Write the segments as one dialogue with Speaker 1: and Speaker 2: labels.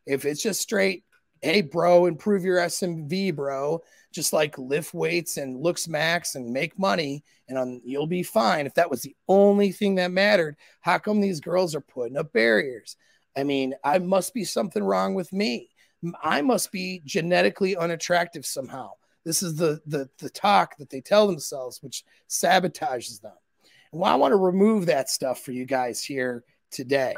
Speaker 1: if it's just straight, hey, bro, improve your SMV, bro, just like lift weights and looks max and make money and you'll be fine. If that was the only thing that mattered, how come these girls are putting up barriers? I mean, I must be something wrong with me. I must be genetically unattractive somehow. This is the talk that they tell themselves, which sabotages them. And well, I want to remove that stuff for you guys here today.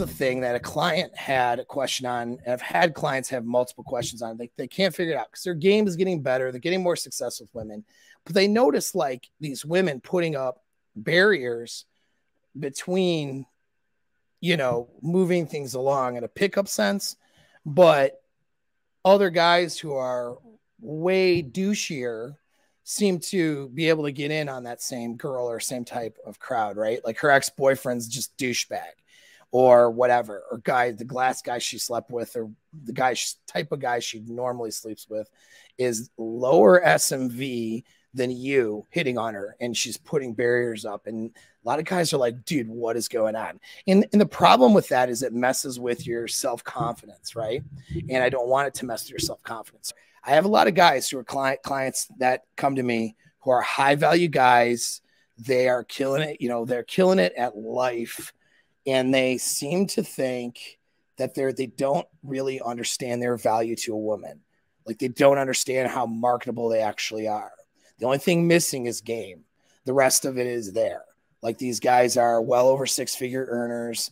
Speaker 1: A thing that a client had a question on, and I've had clients have multiple questions on. They can't figure it out because their game is getting better. They're getting more success with women, but they notice like these women putting up barriers between, you know, moving things along in a pickup sense, but other guys who are way douchier seem to be able to get in on that same girl or same type of crowd, right? Like her ex-boyfriend's just douchebag or whatever, or the glass guy she slept with, or the type of guy she normally sleeps with is lower SMV than you hitting on her. And she's putting barriers up. And a lot of guys are like, dude, what is going on? And the problem with that is it messes with your self-confidence, right? And I don't want it to mess with your self-confidence. I have a lot of guys who are clients that come to me who are high value guys. They are killing it. You know, they're killing it at life. And they seem to think that they don't really understand their value to a woman. Like they don't understand how marketable they actually are. The only thing missing is game. The rest of it is there. Like these guys are well over six-figure earners.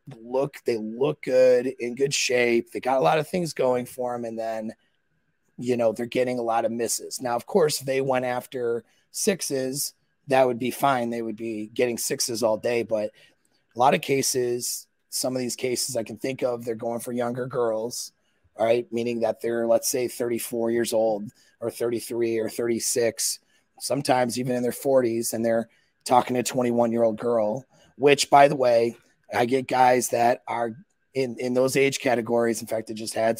Speaker 1: They look good, in good shape. They got a lot of things going for them. And then, you know, they're getting a lot of misses. Now, of course, if they went after sixes, that would be fine. They would be getting sixes all day. But a lot of cases, some of these cases I can think of, they're going for younger girls, all right, meaning that they're, let's say, 34 years old or 33 or 36, sometimes even in their 40s, and they're talking to a 21-year-old girl, which, by the way, I get guys that are in those age categories. In fact, I just had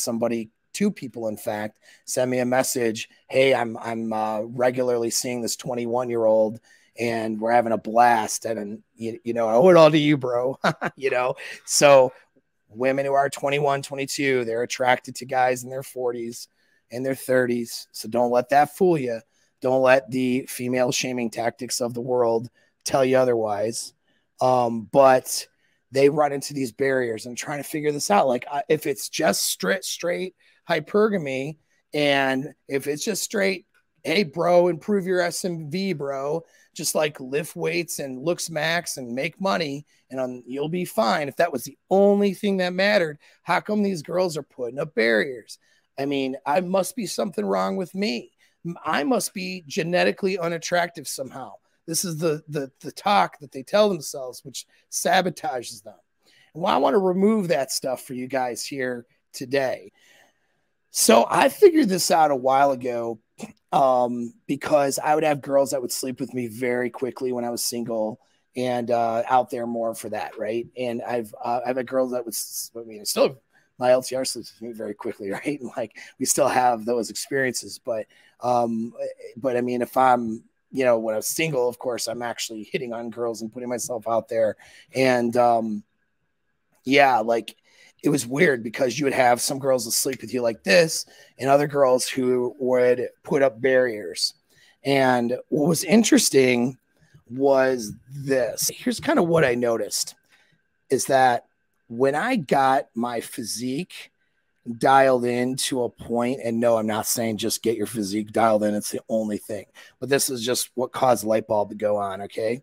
Speaker 1: two people, in fact, send me a message. Hey, I'm regularly seeing this 21-year-old and we're having a blast. And, you know, I owe it all to you, bro. You know, so women who are 21, 22, they're attracted to guys in their 40s and their 30s. So don't let that fool you. Don't let the female shaming tactics of the world tell you otherwise. But they run into these barriers and trying to figure this out. Like if it's just straight hypergamy, and if it's just straight, hey, bro, improve your SMV, bro, just like lift weights and looks max and make money and you'll be fine. If that was the only thing that mattered, how come these girls are putting up barriers? I mean, I must be something wrong with me. I must be genetically unattractive somehow. This is the talk that they tell themselves, which sabotages them. And well, I want to remove that stuff for you guys here today. So I figured this out a while ago because I would have girls that would sleep with me very quickly when I was single and out there more for that, right? And I've had girls that would, I mean, still my LTR sleeps with me very quickly, right? And like we still have those experiences, but I mean, if I'm, you know, when I was single, of course, I'm actually hitting on girls and putting myself out there, and yeah, like. It was weird because you would have some girls that sleep with you like this and other girls who would put up barriers. And what was interesting was this. Here's kind of what I noticed is that when I got my physique dialed in to a point, and no, I'm not saying just get your physique dialed in. It's the only thing, but this is just what caused the light bulb to go on. Okay.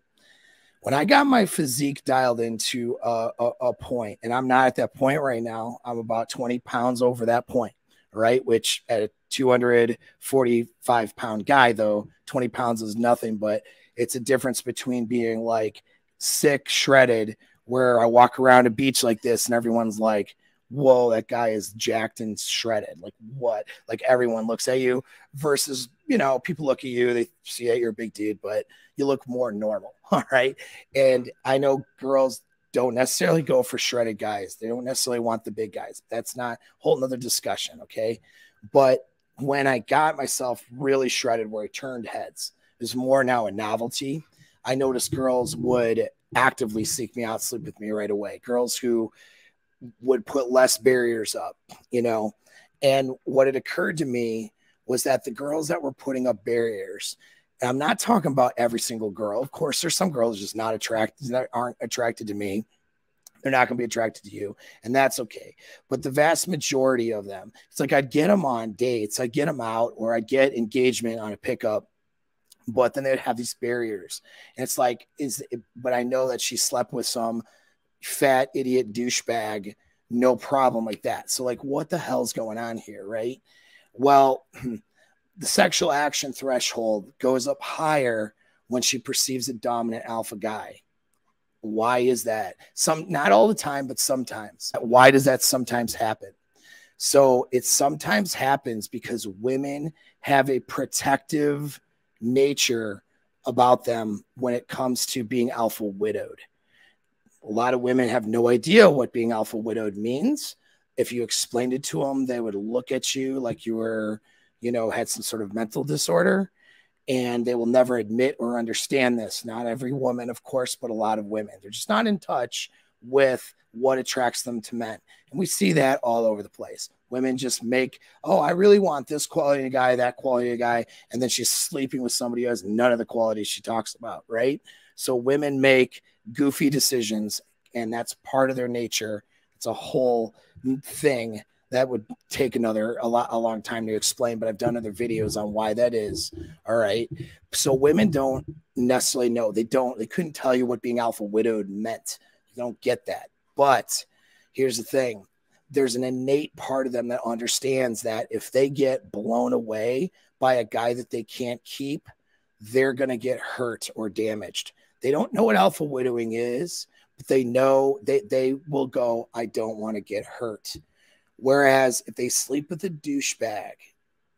Speaker 1: When I got my physique dialed into a point, and I'm not at that point right now, I'm about 20 pounds over that point, right? Which at a 245-pound guy, though, 20 pounds is nothing, but it's a difference between being like sick, shredded, where I walk around a beach like this and everyone's like, whoa, that guy is jacked and shredded. Like what? Like everyone looks at you versus, you know, people look at you, they see that you're a big dude, but you look more normal. All right. And I know girls don't necessarily go for shredded guys. They don't necessarily want the big guys. That's not a whole nother discussion. Okay. But when I got myself really shredded where I turned heads, it was more now a novelty. I noticed girls would actively seek me out, sleep with me right away. Girls who would put less barriers up, you know. And what had occurred to me was that the girls that were putting up barriers, and I'm not talking about every single girl. Of course, there's some girls just not attracted, that aren't attracted to me. They're not going to be attracted to you, and that's okay. But the vast majority of them, it's like I'd get them on dates, I'd get them out, or I'd get engagement on a pickup, but then they'd have these barriers. And it's like, but I know that she slept with some fat idiot douchebag, no problem like that. So like, what the hell's going on here, right? Well, the sexual action threshold goes up higher when she perceives a dominant alpha guy. Why is that? Not all the time, but sometimes. Why does that sometimes happen? So it sometimes happens because women have a protective nature about them when it comes to being alpha widowed. A lot of women have no idea what being alpha widowed means. If you explained it to them, they would look at you like you were, had some sort of mental disorder, and they will never admit or understand this. Not every woman, of course, but a lot of women. They're just not in touch with what attracts them to men. And we see that all over the place. Women just make, oh, I really want this quality of guy, that quality of guy. And then she's sleeping with somebody who has none of the qualities she talks about, right? So women make goofy decisions, and that's part of their nature. It's a whole thing that would take a long time to explain, but I've done other videos on why that is. All right. So women don't necessarily know. They couldn't tell you what being alpha widowed meant. You don't get that. But here's the thing. There's an innate part of them that understands that if they get blown away by a guy that they can't keep, they're going to get hurt or damaged. They don't know what alpha widowing is, but they know they will go, I don't want to get hurt. Whereas if they sleep with a douchebag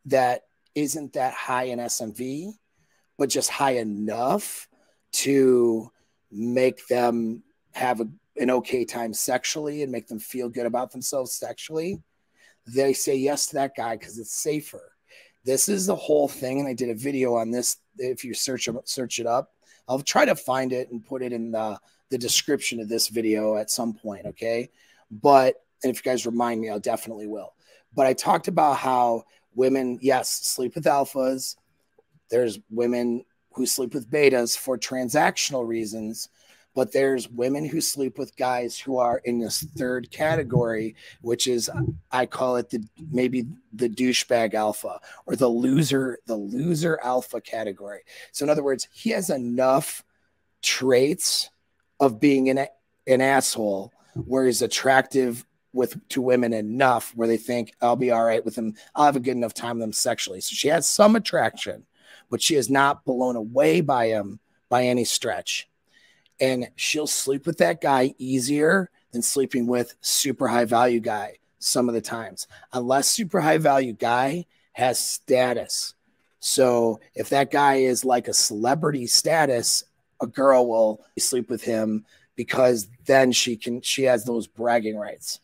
Speaker 1: that isn't that high in SMV, but just high enough to make them have an okay time sexually and make them feel good about themselves sexually, they say yes to that guy because it's safer. This is the whole thing, and I did a video on this. If you search it up, I'll try to find it and put it in the description of this video at some point, okay? But and if you guys remind me, I definitely will. But I talked about how women, yes, sleep with alphas. There's women who sleep with betas for transactional reasons, but there's women who sleep with guys who are in this third category, which is, I call it maybe the douchebag alpha or the loser alpha category. So in other words, he has enough traits of being an asshole where he's attractive to women enough where they think I'll be all right with him. I'll have a good enough time with him sexually. So she has some attraction, but she is not blown away by him by any stretch. And she'll sleep with that guy easier than sleeping with super high value guy some of the times, unless super high value guy has status. So if that guy is like a celebrity status, a girl will sleep with him because then she has those bragging rights.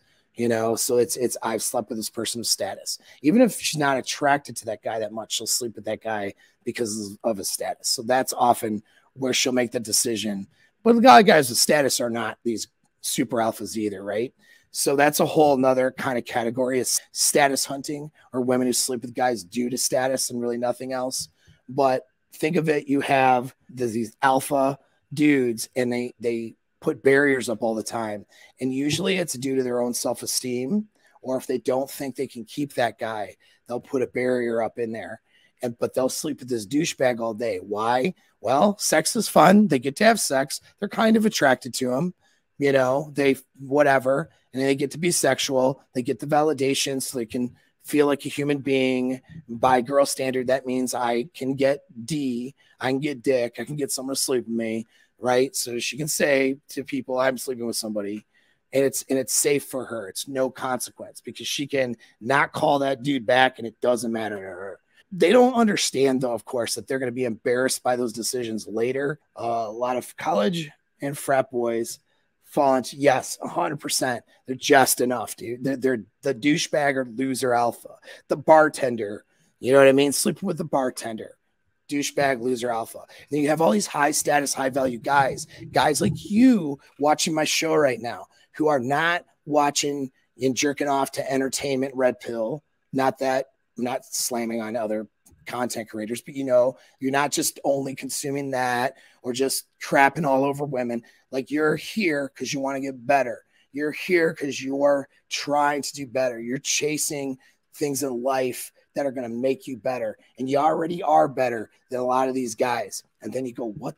Speaker 1: So it's I've slept with this person's status. Even if she's not attracted to that guy that much, she'll sleep with that guy because of his status. So that's often where she'll make the decision. But the guys with status are not these super alphas either, right? So that's a whole nother kind of category is status hunting, or women who sleep with guys due to status and really nothing else. But think of it, you have these alpha dudes, and they put barriers up all the time. And usually it's due to their own self-esteem, or if they don't think they can keep that guy, they'll put a barrier up in there. But they'll sleep with this douchebag all day. Why? Well, sex is fun. They get to have sex. They're kind of attracted to him. They whatever. And they get to be sexual. They get the validation so they can feel like a human being. By girl standard, that means I can get D. I can get dick. I can get someone to sleep with me. Right. So she can say to people, I'm sleeping with somebody, and it's safe for her. It's no consequence because she can not call that dude back and it doesn't matter to her. They don't understand, though, of course, that they're going to be embarrassed by those decisions later. A lot of college and frat boys fall into, yes, 100%. They're just enough, dude. They're the douchebag or loser alpha, the bartender. You know what I mean? Sleeping with the bartender, douchebag, loser alpha. And then you have all these high status, high value guys like you watching my show right now, who are not watching and jerking off to entertainment red pill. Not that I'm not slamming on other content creators, but you know, you're not just only consuming that or just crapping all over women. Like, you're here because you want to get better. You're here because you're trying to do better. You're chasing things in life that are going to make you better. And you already are better than a lot of these guys. And then you go, what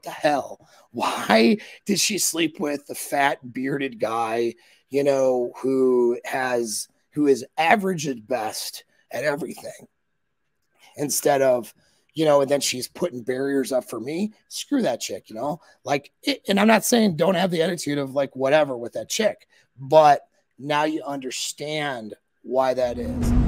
Speaker 1: the hell? Why did she sleep with the fat bearded guy, you know, who is average at best at everything? Instead of, you know, and then she's putting barriers up for me. Screw that chick, you know, like, and I'm not saying don't have the attitude of like whatever with that chick, but now you understand why that is.